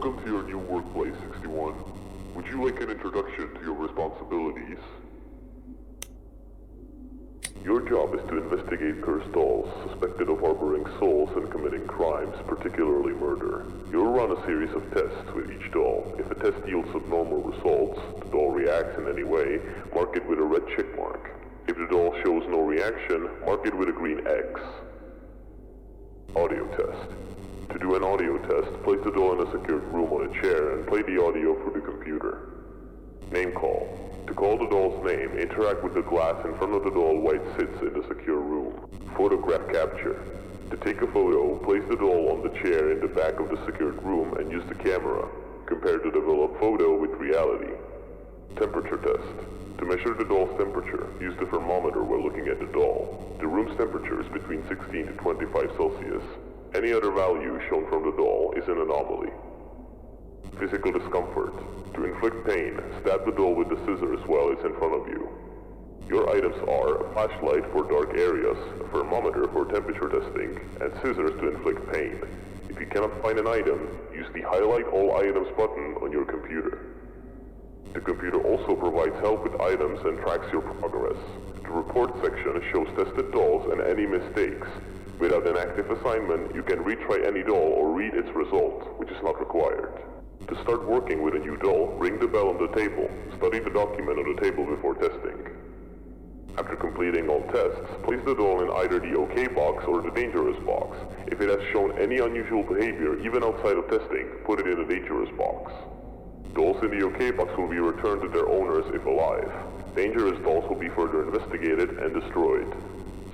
Welcome to your new workplace, 61. Would you like an introduction to your responsibilities? Your job is to investigate cursed dolls suspected of harboring souls and committing crimes, particularly murder. You'll run a series of tests with each doll. If a test yields abnormal results, the doll reacts in any way, mark it with a red check mark. If the doll shows no reaction, mark it with a green X. Audio test. To do an audio test, place the doll in a secured room on a chair and play the audio through the computer. Name call. To call the doll's name, interact with the glass in front of the doll while it sits in the secure room. Photograph capture. To take a photo, place the doll on the chair in the back of the secured room and use the camera. Compare the developed photo with reality. Temperature test. To measure the doll's temperature, use the thermometer while looking at the doll. The room's temperature is between 16 to 25 Celsius. Any other value shown from the doll is an anomaly. Physical discomfort. To inflict pain, stab the doll with the scissors while it's in front of you. Your items are a flashlight for dark areas, a thermometer for temperature testing, and scissors to inflict pain. If you cannot find an item, use the Highlight All Items button on your computer. The computer also provides help with items and tracks your progress. The report section shows tested dolls and any mistakes. Without an active assignment, you can retry any doll or read its result, which is not required. To start working with a new doll, ring the bell on the table. Study the document on the table before testing. After completing all tests, place the doll in either the OK box or the dangerous box. If it has shown any unusual behavior, even outside of testing, put it in the dangerous box. Dolls in the OK box will be returned to their owners if alive. Dangerous dolls will be further investigated and destroyed.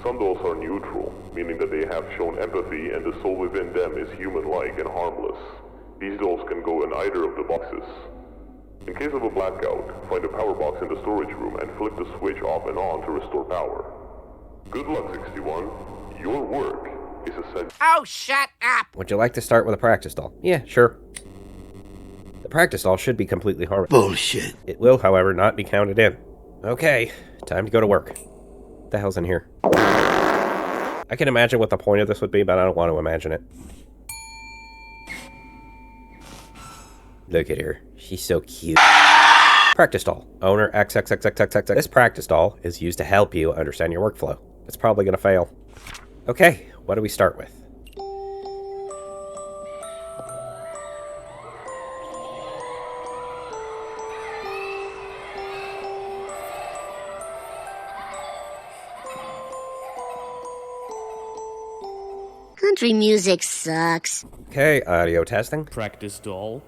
Some dolls are neutral, meaning that they have shown empathy and the soul within them is human-like and harmless. These dolls can go in either of the boxes. In case of a blackout, find a power box in the storage room and flip the switch off and on to restore power. Good luck, 61. Your work is essential. Oh, shut up! Would you like to start with a practice doll? Yeah, sure. The practice doll should be completely harmless. Bullshit. It will, however, not be counted in. Okay, time to go to work. What the hell's in here? I can imagine what the point of this would be, but I don't want to imagine it. Look at her. She's so cute. Practice doll. Owner XXXXXX. This practice doll is used to help you understand your workflow. It's probably going to fail. Okay, what do we start with? Country music sucks. Okay, audio testing. Practice doll.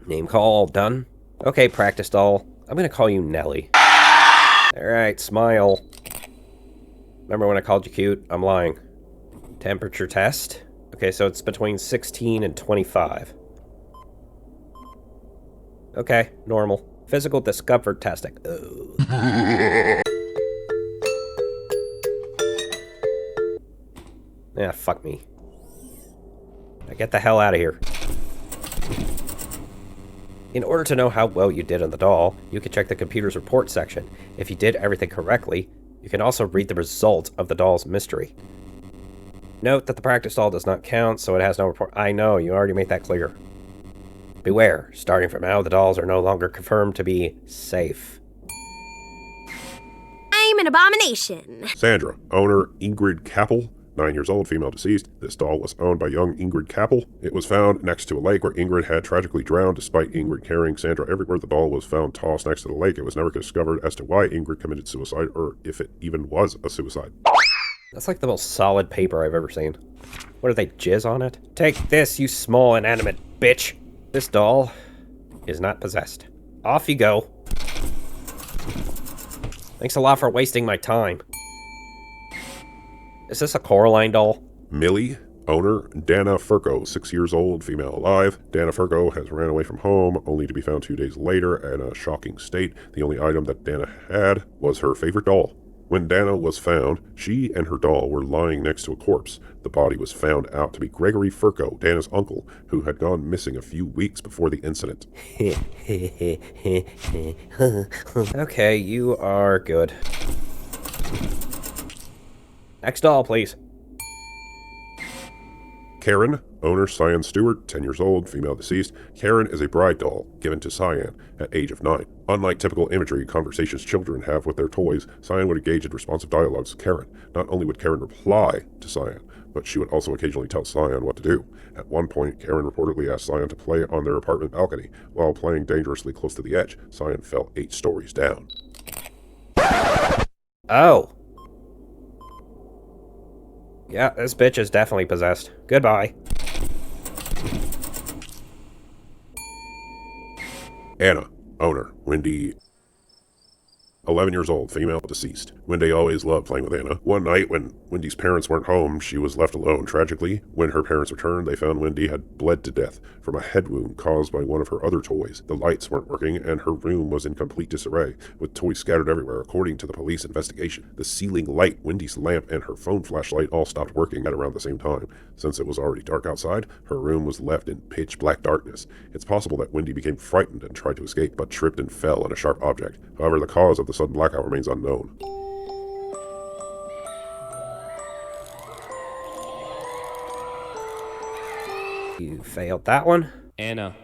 Name call, done. Okay, practice doll. I'm gonna call you Nelly. Alright, smile. Remember when I called you cute? I'm lying. Temperature test. Okay, so it's between 16 and 25. Okay, normal. Physical discomfort testing. Yeah, fuck me. Now get the hell out of here. In order to know how well you did on the doll, you can check the computer's report section. If you did everything correctly, you can also read the result of the doll's mystery. Note that the practice doll does not count, so it has no report. I know, you already made that clear. Beware, starting from now, the dolls are no longer confirmed to be safe. I'm an abomination. Sandra, owner Ingrid Kappel, 9 years old, female deceased. This doll was owned by young Ingrid Kappel. It was found next to a lake where Ingrid had tragically drowned. Despite Ingrid carrying Sandra everywhere, the doll was found tossed next to the lake. It was never discovered as to why Ingrid committed suicide or if it even was a suicide. That's like the most solid paper I've ever seen. What, do they jizz on it? Take this, you small inanimate bitch! This doll is not possessed. Off you go. Thanks a lot for wasting my time. Is this a Coraline doll? Millie, owner Dana Furco, 6 years old, female alive. Dana Furco has ran away from home, only to be found 2 days later in a shocking state. The only item that Dana had was her favorite doll. When Dana was found, she and her doll were lying next to a corpse. The body was found out to be Gregory Furco, Dana's uncle, who had gone missing a few weeks before the incident. Okay, you are good. Next doll, please. Karen, Owner Cyan Stewart, 10 years old, female deceased. Karen is a bride doll given to Cyan at age of 9. Unlike typical imagery conversations children have with their toys, Cyan would engage in responsive dialogues with Karen. Not only would Karen reply to Cyan, but she would also occasionally tell Cyan what to do. At one point, Karen reportedly asked Cyan to play on their apartment balcony. While playing dangerously close to the edge, Cyan fell 8 stories down. Oh. Yeah, this bitch is definitely possessed. Goodbye. Anna, owner, Wendy, 11 years old, female deceased. Wendy always loved playing with Anna. One night when Wendy's parents weren't home, she was left alone. Tragically, when her parents returned, they found Wendy had bled to death from a head wound caused by one of her other toys. The lights weren't working, and her room was in complete disarray, with toys scattered everywhere. According to the police investigation, the ceiling light, Wendy's lamp, and her phone flashlight all stopped working at around the same time. Since it was already dark outside, her room was left in pitch black darkness. It's possible that Wendy became frightened and tried to escape, but tripped and fell on a sharp object. However, the cause of the sudden blackout remains unknown. You failed that one. Anna.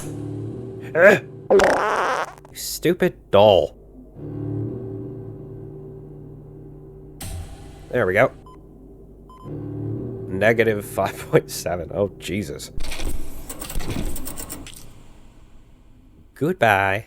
You stupid doll. There we go. Negative 5.7. Oh, Jesus. Goodbye.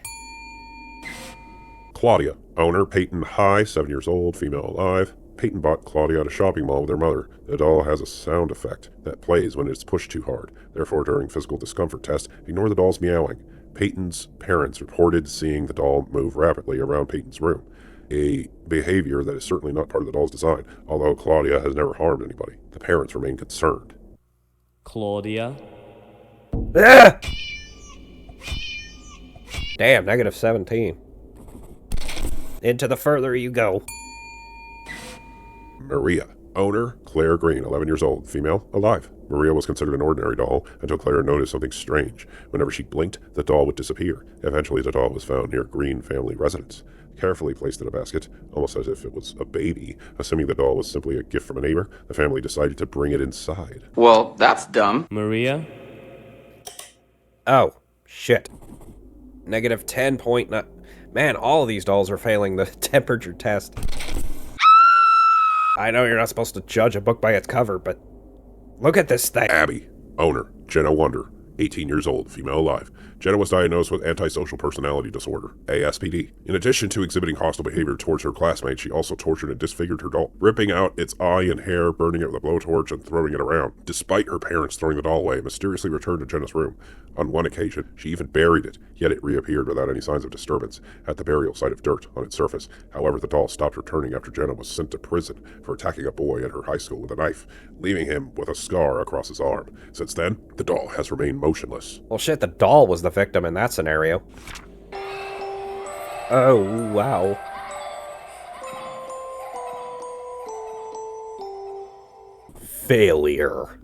Claudia, owner, Peyton High, 7 years old, female alive. Peyton bought Claudia at a shopping mall with her mother. The doll has a sound effect that plays when it's pushed too hard. Therefore, during physical discomfort tests, ignore the doll's meowing. Peyton's parents reported seeing the doll move rapidly around Peyton's room, a behavior that is certainly not part of the doll's design, although Claudia has never harmed anybody. The parents remain concerned. Claudia. Ah! Damn, negative 17. Into the further you go. Maria, owner, Claire Green, 11 years old, female, alive. Maria was considered an ordinary doll until Claire noticed something strange. Whenever she blinked, the doll would disappear. Eventually, the doll was found near Green family residence, carefully placed in a basket, almost as if it was a baby. Assuming the doll was simply a gift from a neighbor, the family decided to bring it inside. Well, that's dumb. Maria. Oh, shit. Negative 10.9. Man, all of these dolls are failing the temperature test. I know you're not supposed to judge a book by its cover, but look at this thing. Abby, owner, Jenna Wonder, 18 years old, female alive. Jenna was diagnosed with antisocial personality disorder, ASPD. In addition to exhibiting hostile behavior towards her classmates, she also tortured and disfigured her doll, ripping out its eye and hair, burning it with a blowtorch, and throwing it around. Despite her parents throwing the doll away, it mysteriously returned to Jenna's room. On one occasion, she even buried it, yet it reappeared without any signs of disturbance at the burial site of dirt on its surface. However, the doll stopped returning after Jenna was sent to prison for attacking a boy at her high school with a knife, leaving him with a scar across his arm. Since then, the doll has remained motionless. Well, shit, the doll was the victim in that scenario. Oh, wow. Failure.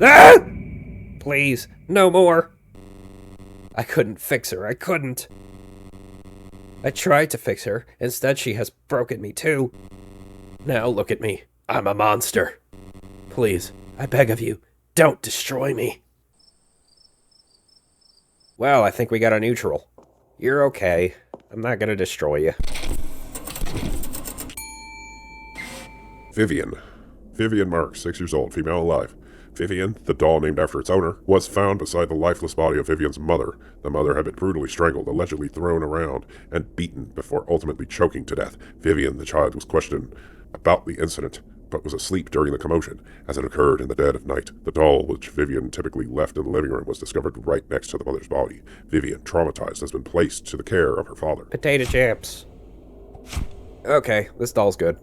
Ah! Please, no more. I couldn't fix her, I couldn't. I tried to fix her. Instead, she has broken me too. Now look at me. I'm a monster. Please, I beg of you, don't destroy me. Well, I think we got a neutral. You're okay. I'm not gonna destroy you. Vivian. Vivian Marks, 6 years old, female alive. Vivian, the doll named after its owner, was found beside the lifeless body of Vivian's mother. The mother had been brutally strangled, allegedly thrown around, and beaten before ultimately choking to death. Vivian, the child, was questioned about the incident, but was asleep during the commotion, as it occurred in the dead of night. The doll, which Vivian typically left in the living room, was discovered right next to the mother's body. Vivian, traumatized, has been placed to the care of her father. Potato chips. Okay, this doll's good.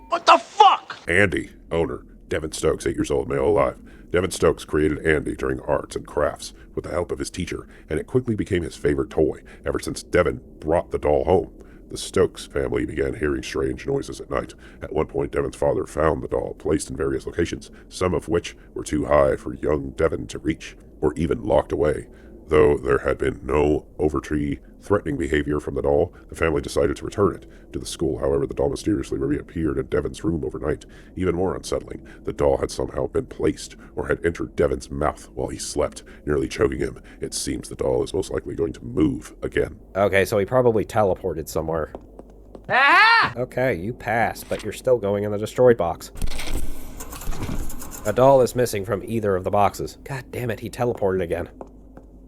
What the fuck? Andy, owner, Devin Stokes, 8 years old, male alive. Devin Stokes created Andy during arts and crafts with the help of his teacher, and it quickly became his favorite toy. Ever since Devin brought the doll home, the Stokes family began hearing strange noises at night. At one point, Devin's father found the doll placed in various locations, some of which were too high for young Devin to reach, or even locked away. Though there had been no overtly threatening behavior from the doll, the family decided to return it to the school. However, the doll mysteriously reappeared in Devon's room overnight. Even more unsettling, the doll had somehow been placed or had entered Devon's mouth while he slept, nearly choking him. It seems the doll is most likely going to move again. Okay, so he probably teleported somewhere. Ah! Okay, you passed, but you're still going in the destroyed box. A doll is missing from either of the boxes. God damn it, he teleported again.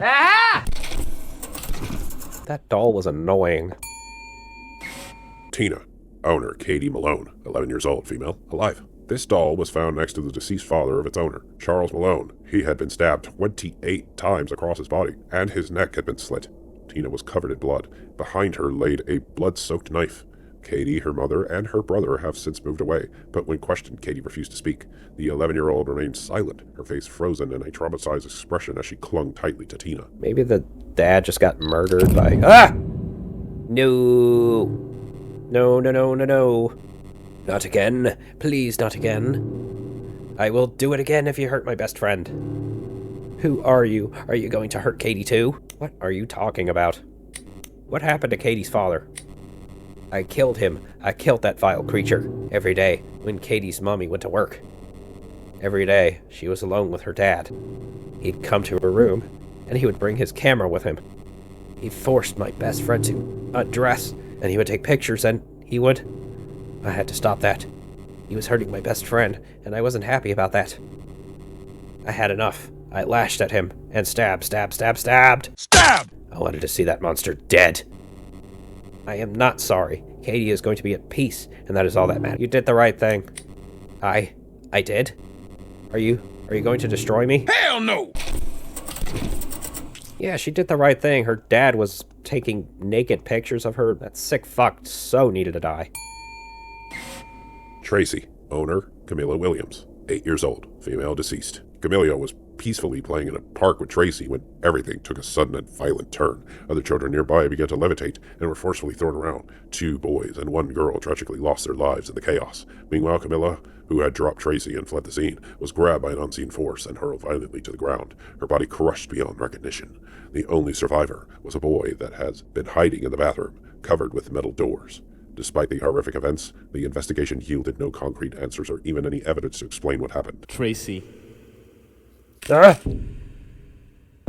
Ah! That doll was annoying. Tina, owner Katie Malone, 11 years old, female, alive. This doll was found next to the deceased father of its owner, Charles Malone. He had been stabbed 28 times across his body, and his neck had been slit. Tina was covered in blood. Behind her laid a blood-soaked knife. Katie, her mother, and her brother have since moved away, but when questioned, Katie refused to speak. The 11-year-old remained silent, her face frozen in a traumatized expression as she clung tightly to Tina. Maybe the dad just got murdered by... Ah! No. No, no, no, no, no. Not again. Please, not again. I will do it again if you hurt my best friend. Who are you? Are you going to hurt Katie too? What are you talking about? What happened to Katie's father? I killed him. I killed that vile creature. Every day, when Katie's mommy went to work. Every day, she was alone with her dad. He'd come to her room, and he would bring his camera with him. He forced my best friend to undress, and he would take pictures, and he would... I had to stop that. He was hurting my best friend, and I wasn't happy about that. I had enough. I lashed at him, and stabbed. Stab! I wanted to see that monster dead. I am not sorry. Katie is going to be at peace, and that is all that matters. You did the right thing. I did? Are you going to destroy me? Hell no! Yeah, she did the right thing. Her dad was taking naked pictures of her. That sick fuck so needed to die. Tracy, owner Camilla Williams, 8 years old, female, deceased. Camilla was peacefully playing in a park with Tracy when everything took a sudden and violent turn. Other children nearby began to levitate and were forcefully thrown around. 2 boys and 1 girl tragically lost their lives in the chaos. Meanwhile, Camilla, who had dropped Tracy and fled the scene, was grabbed by an unseen force and hurled violently to the ground, her body crushed beyond recognition. The only survivor was a boy that has been hiding in the bathroom, covered with metal doors. Despite the horrific events, the investigation yielded no concrete answers or even any evidence to explain what happened. Tracy. Ah!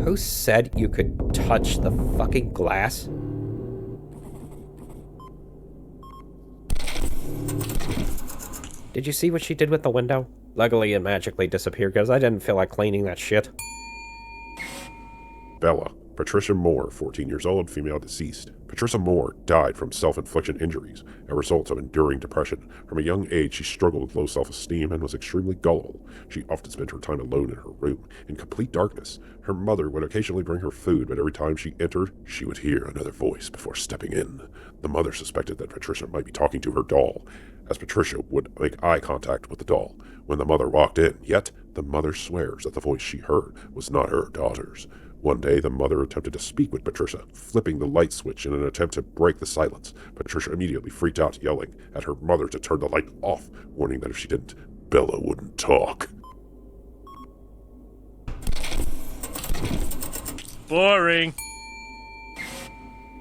Who said you could touch the fucking glass? Did you see what she did with the window? Luckily it magically disappeared because I didn't feel like cleaning that shit. Bella, Patricia Moore, 14 years old, female, deceased. Patricia Moore died from self-inflicted injuries, a result of enduring depression. From a young age, she struggled with low self-esteem and was extremely gullible. She often spent her time alone in her room, in complete darkness. Her mother would occasionally bring her food, but every time she entered, she would hear another voice before stepping in. The mother suspected that Patricia might be talking to her doll, as Patricia would make eye contact with the doll when the mother walked in, yet the mother swears that the voice she heard was not her daughter's. One day, the mother attempted to speak with Patricia, flipping the light switch in an attempt to break the silence. Patricia immediately freaked out, yelling at her mother to turn the light off, warning that if she didn't, Bella wouldn't talk. Boring.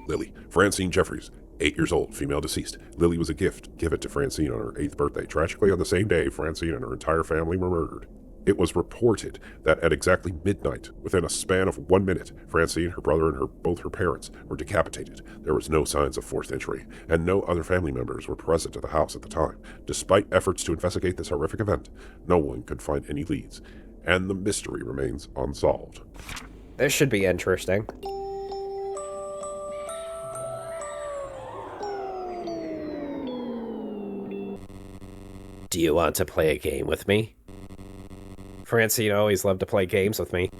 Lily, Francine Jeffries, 8 years old, female, deceased. Lily was a gift given to Francine on her 8th birthday. Tragically, on the same day, Francine and her entire family were murdered. It was reported that at exactly midnight, within a span of 1 minute, Francine, her brother, and both her parents were decapitated. There was no signs of forced injury, and no other family members were present at the house at the time. Despite efforts to investigate this horrific event, no one could find any leads, and the mystery remains unsolved. This should be interesting. Do you want to play a game with me? Francine always loved to play games with me.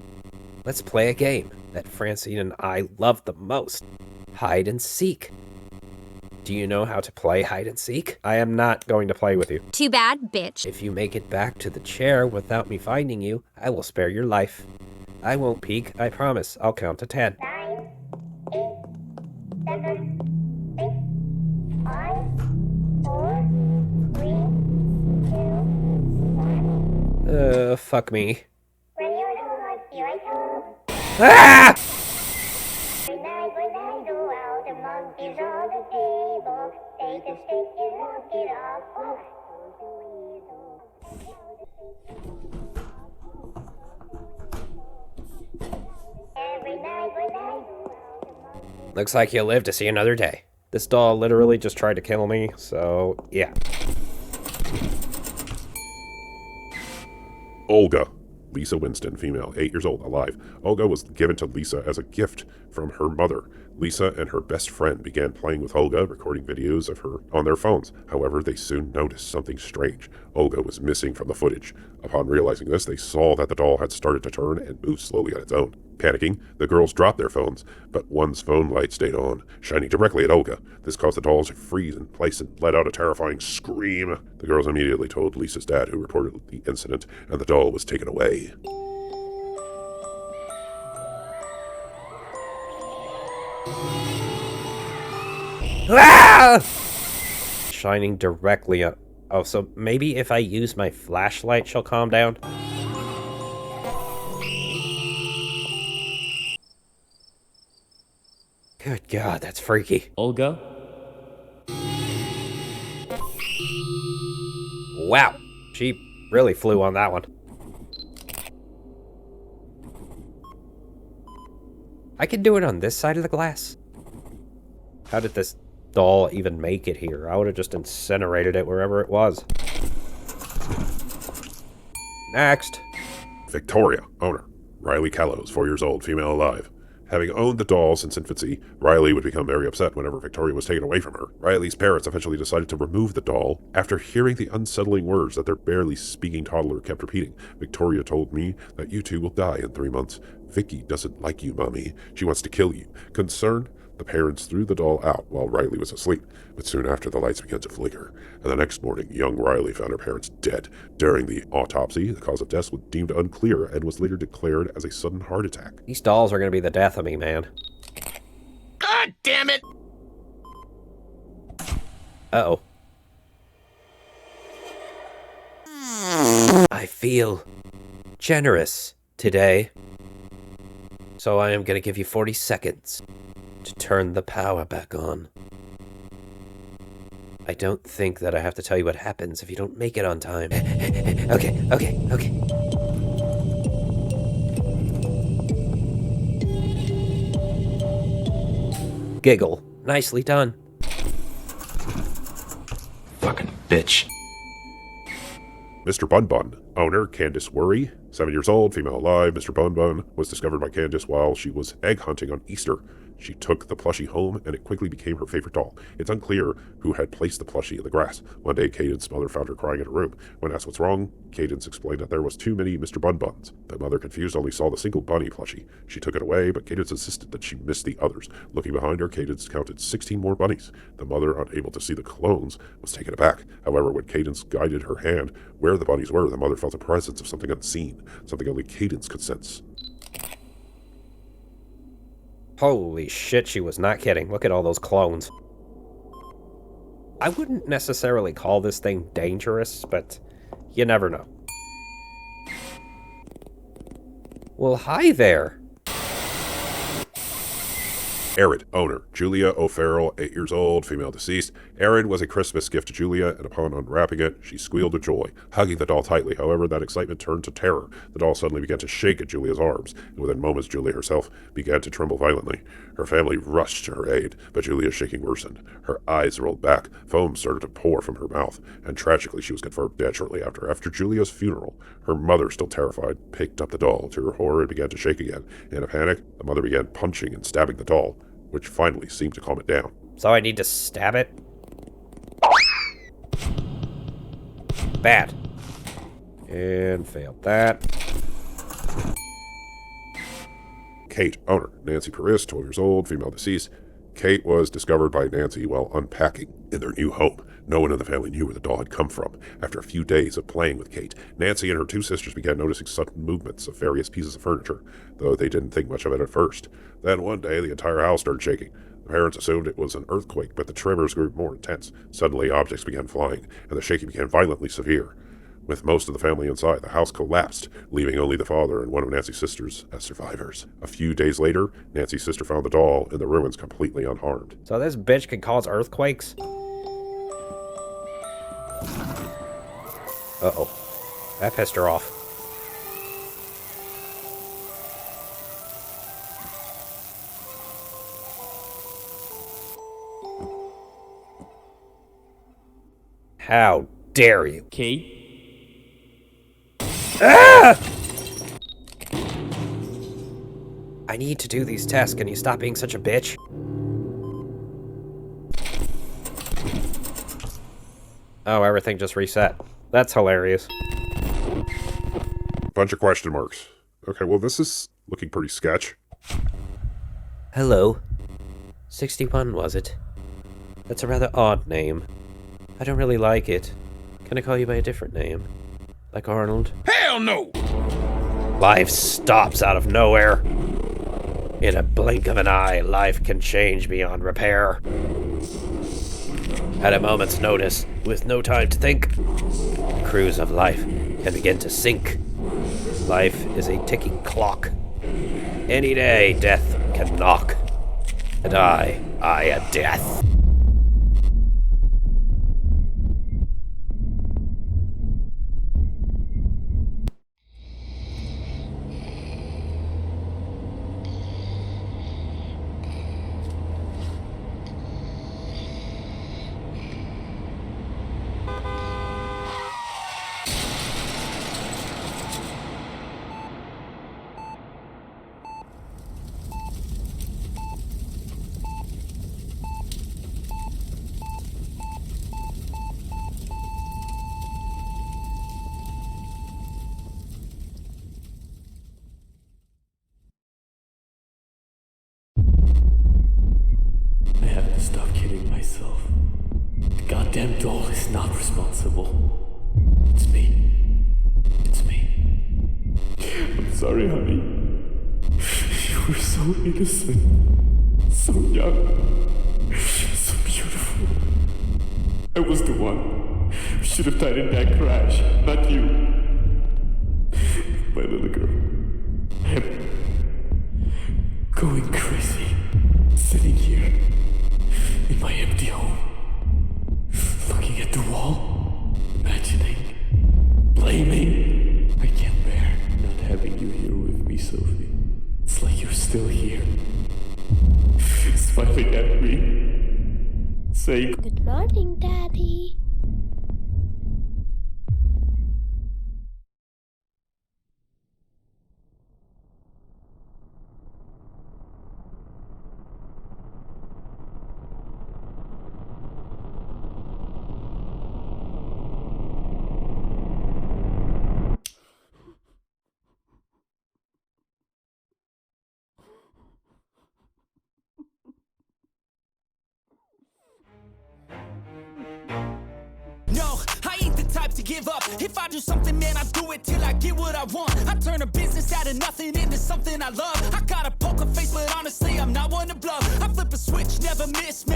Let's play a game that Francine and I love the most. Hide and seek. Do you know how to play hide and seek? I am not going to play with you. Too bad, bitch. If you make it back to the chair without me finding you, I will spare your life. I won't peek, I promise. I'll count to 10. 9, 8, 7, 6, 5, 4, 3, 2, 1. Fuck me. When you're home, you're home. Ah! night when I go out, the monkeys on the table. Take a stick and knock it off. Every night when I Looks like you'll live to see another day. This doll literally just tried to kill me, so yeah. Olga. Lisa Winston, female, 8 years old, alive. Olga was given to Lisa as a gift from her mother. Lisa and her best friend began playing with Olga, recording videos of her on their phones. However, they soon noticed something strange. Olga was missing from the footage. Upon realizing this, they saw that the doll had started to turn and move slowly on its own. Panicking, the girls dropped their phones, but one's phone light stayed on, shining directly at Olga. This caused the doll to freeze in place and let out a terrifying scream. The girls immediately told Lisa's dad, who reported the incident, and the doll was taken away. Ah! Shining directly up. Oh, so maybe if I use my flashlight, she'll calm down? Good God, that's freaky. Olga? Wow, she really flew on that one. I can do it on this side of the glass? How did this doll even make it here? I would have just incinerated it wherever it was. Next. Victoria, owner. Riley Callows, 4 years old, female, alive. Having owned the doll since infancy, Riley would become very upset whenever Victoria was taken away from her. Riley's parents eventually decided to remove the doll after hearing the unsettling words that their barely speaking toddler kept repeating. Victoria told me that you two will die in 3 months. Vicky doesn't like you, Mommy. She wants to kill you. Concerned, the parents threw the doll out while Riley was asleep, but soon after the lights began to flicker, and the next morning, young Riley found her parents dead. During the autopsy, the cause of death was deemed unclear and was later declared as a sudden heart attack. These dolls are gonna be the death of me, man. God damn it! Uh-oh. I feel generous today. So I am gonna give you 40 seconds to turn the power back on. I don't think that I have to tell you what happens if you don't make it on time. Okay. Giggle. Nicely done. Fucking bitch. Mr. Bun Bun, owner Candace Worry, 7 years old, female, alive. Mr. Bun Bun was discovered by Candace while she was egg hunting on Easter. She took the plushie home, and it quickly became her favorite doll. It's unclear who had placed the plushie in the grass. One day, Caden's mother found her crying in her room. When asked what's wrong, Cadence explained that there was too many Mr. Bun Buns. The mother, confused, only saw the single bunny plushie. She took it away, but Cadence insisted that she missed the others. Looking behind her, Cadence counted 16 more bunnies. The mother, unable to see the clones, was taken aback. However, when Cadence guided her hand where the bunnies were, the mother felt the presence of something unseen, something only Cadence could sense. Holy shit, she was not kidding. Look at all those clones. I wouldn't necessarily call this thing dangerous, but you never know. Well, hi there. Erin, owner, Julia O'Farrell, 8 years old, female, deceased. Erin was a Christmas gift to Julia, and upon unwrapping it, she squealed with joy, hugging the doll tightly. However, that excitement turned to terror. The doll suddenly began to shake in Julia's arms, and within moments, Julia herself began to tremble violently. Her family rushed to her aid, but Julia's shaking worsened. Her eyes rolled back, foam started to pour from her mouth, and tragically, she was confirmed dead shortly after. After Julia's funeral, her mother, still terrified, picked up the doll. To her horror, it began to shake again. In a panic, the mother began punching and stabbing the doll, which finally seemed to calm it down. So I need to stab it? Bad. And failed that. Kate, owner, Nancy Paris, 12 years old, female, deceased. Kate was discovered by Nancy while unpacking in their new home. No one in the family knew where the doll had come from. After a few days of playing with Kate, Nancy and her two sisters began noticing sudden movements of various pieces of furniture, though they didn't think much of it at first. Then one day, the entire house started shaking. The parents assumed it was an earthquake, but the tremors grew more intense. Suddenly, objects began flying, and the shaking became violently severe. With most of the family inside, the house collapsed, leaving only the father and one of Nancy's sisters as survivors. A few days later, Nancy's sister found the doll in the ruins completely unharmed. So this bitch can cause earthquakes? Uh-oh. That pissed her off. How dare you? Key? Ah! I need to do these tests. Can you stop being such a bitch? Oh, everything just reset. That's hilarious. Bunch of question marks. Okay, well, this is looking pretty sketch. Hello. 61, was it? That's a rather odd name. I don't really like it. Can I call you by a different name? Like Arnold? Hell no! Life stops out of nowhere. In a blink of an eye, life can change beyond repair. At a moment's notice, with no time to think, the cruise of life can begin to sink. Life is a ticking clock. Any day, death can knock. And I a death. I have to stop kidding myself. The goddamn doll is not responsible. It's me. It's me. I'm sorry, honey. You were so innocent. So young. So beautiful. I was the one who should have died in that crash, not you. My little girl. I'm going crazy. Sitting here in my empty home, looking at the wall, imagining, blaming. I can't bear not having you here with me, Sophie. It's like you're still here, smiling at me, saying, Good morning, Daddy. No, I ain't the type to give up. If I do something, man, I do it till I get what I want. I turn a business out of nothing into something I love. I got a poker face, but honestly, I'm not one to bluff. I flip a switch, never miss.